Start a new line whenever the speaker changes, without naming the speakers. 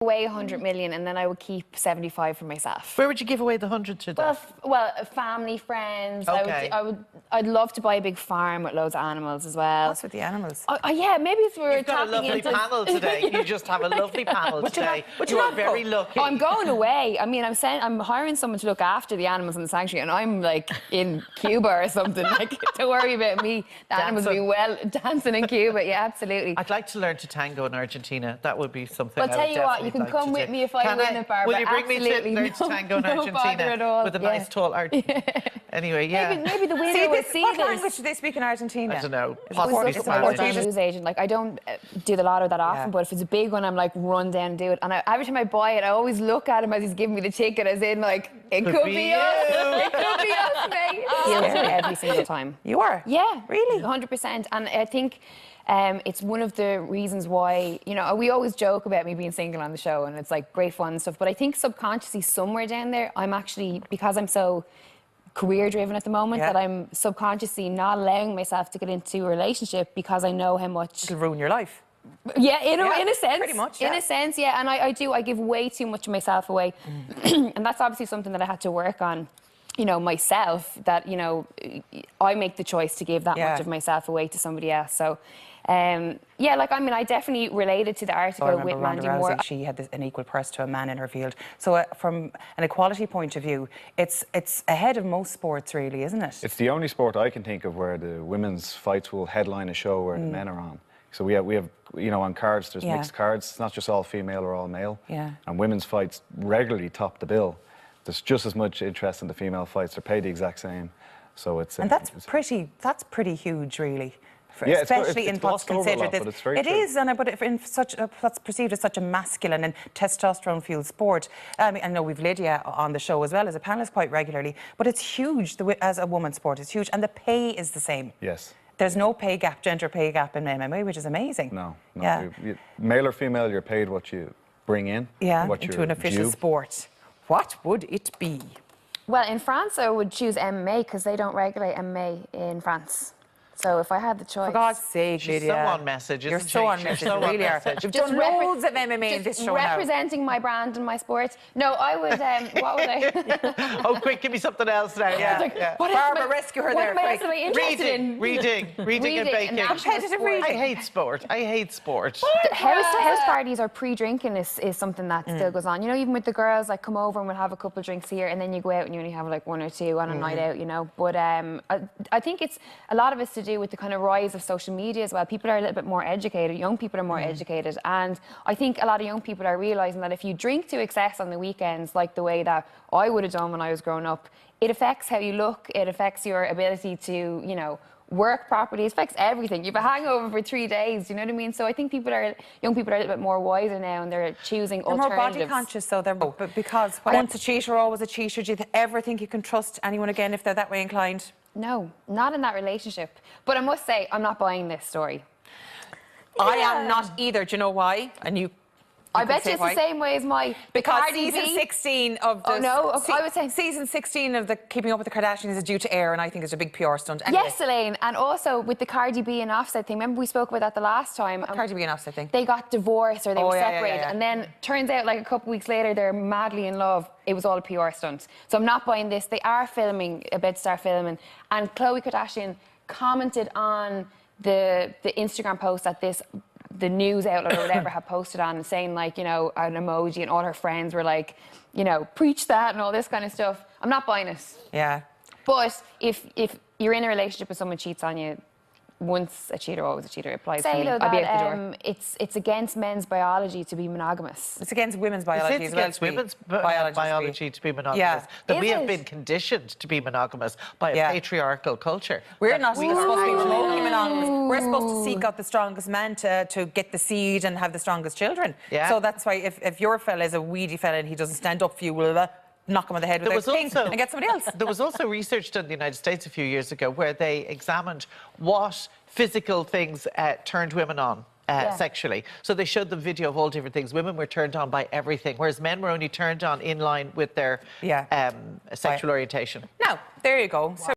away 100 million and then I would keep 75 for myself.
Where would you give away the 100 to?
Well, family, friends.
Okay.
I'd love to buy a big farm with loads of animals as well.
What's with the animals?
Yeah, maybe if we're
You've got a lovely panel today. You just have a lovely panel today. You are very lucky.
I'm going away. I mean, I'm hiring someone to look after the animals in the sanctuary, and I'm like in Cuba or something. Like, don't worry about me. The animals will be well dancing in Cuba. Yeah, absolutely.
I'd like to learn to tango in Argentina. That would be something.
Well, tell you what, you can come with me if I win it, Barbara.
Will you bring me to learn to tango in Argentina with a nice tall art? Anyway, yeah.
Maybe the winner will see
what
this.
language do they speak in Argentina?
I don't know.
Possibly Portuguese agent. Like, I don't do the lotto that often, but if it's a big one, I'm like, run down and do it. And every time I buy it, I always look at him as he's giving me the ticket, as in, like, it could be us. It could be us, mate. He'll do it every single time.
You are?
Yeah.
Really?
100%. And I think it's one of the reasons why, you know, we always joke about me being single on the show, and it's like great fun and stuff. But I think subconsciously, somewhere down there, I'm actually, because I'm so career driven at the moment, that I'm subconsciously not allowing myself to get into a relationship because I know how much
it'll ruin your life.
Yeah, in a sense.
Pretty much,
In a sense, yeah. And I give way too much of myself away. And that's obviously something that I had to work on, you know, myself, that, you know, I make the choice to give that much of myself away to somebody else. So, yeah, like, I mean, I definitely related to the article with Mandy Moore.
She had an equal purse to a man in her field. So from an equality point of view, it's ahead of most sports, really, isn't it?
It's the only sport I can think of where the women's fights will headline a show where the men are on. So we have, you know, on cards, there's mixed cards. It's not just all female or all male.
Yeah.
And women's fights regularly top the bill. There's just as much interest in the female fights. They're paid the exact same. So it's...
And that's pretty huge, really.
Yeah,
especially in what's considered
but it's very true.
is, but if in such what's perceived as such a masculine and testosterone-fueled sport. I mean, I know we've Lydia on the show as well as a panelist quite regularly, but it's huge as a woman's sport. It's huge, and the pay is the same.
Yes.
There's no pay gap, gender pay gap in MMA, which is amazing.
No.
Yeah.
Male or female, you're paid what you bring in.
Yeah,
what
into an official sport. What would it be?
Well, in France, I would choose MMA because they don't regulate MMA in France. So if I had the choice...
For God's sake, Lydia.
She's so on message, isn't
You're so on message, you really are. You've done loads of MMA in this show now.
Representing my brand and my sport. No, I would... what would I...
Oh, quick, give me something else now.
Barbara, rescue her there.
What else am I interested in?
Reading and baking.
Competitive reading.
I hate sport. I hate sport.
House parties or pre-drinking is something that still goes on. You know, even with the girls, like, come over and we'll have a couple of drinks here, and then you go out and you only have like one or two on a night out, you know. But I think it's a lot of it's to do with the kind of rise of social media as well. People are a little bit more educated. Young people are more educated, and I think a lot of young people are realising that if you drink to excess on the weekends, like the way that I would have done when I was growing up, it affects how you look. It affects your ability to, you know, work properly. It affects everything. You have a hangover for 3 days. You know what I mean? So I think young people are a little bit more wiser now, and they're choosing alternatives.
They're more body conscious, though. But because once a cheater, always a cheater. Do you ever think you can trust anyone again if they're that way inclined?
No, not in that relationship. But I must say, I'm not buying this story.
I am not either. Do you know why? And you
I bet you it's the same way as my...
Because season 16 of the...
Oh, no, I would say...
Season 16 of the Keeping Up with the Kardashians is due to air, and I think it's a big PR stunt. Anyway.
Yes, Elaine, and also with the Cardi B and Offset thing. Remember we spoke about that the last time?
What Cardi B and Offset thing?
They got divorced or they were separated,
yeah.
and then turns out like a couple of weeks later they're madly in love. It was all a PR stunt. So I'm not buying this. They are filming, about to start filming, and Khloe Kardashian commented on the Instagram post that the news outlet or whatever had posted on, and saying, like, you know, an emoji, and all her friends were like, you know, preach that and all this kind of stuff. I'm not buying it.
Yeah.
But if you're in a relationship and someone cheats on you, once a cheater, always a cheater. It applies to me. I'll be out the door. It's against men's biology to be monogamous.
It's against women's biology as well.
It's against women's biology to be monogamous.
Yeah.
That we have been conditioned to be monogamous by a patriarchal culture.
We're not supposed to be remotely monogamous. We're supposed to seek out the strongest man to get the seed and have the strongest children. Yeah. So that's why if your fella is a weedy fella and he doesn't stand up for you, knock him on the head with a thing and get somebody else.
There was also research done in the United States a few years ago where they examined what physical things turned women on sexually. So they showed them video of all different things. Women were turned on by everything, whereas men were only turned on in line with their sexual orientation.
Now, there you go. So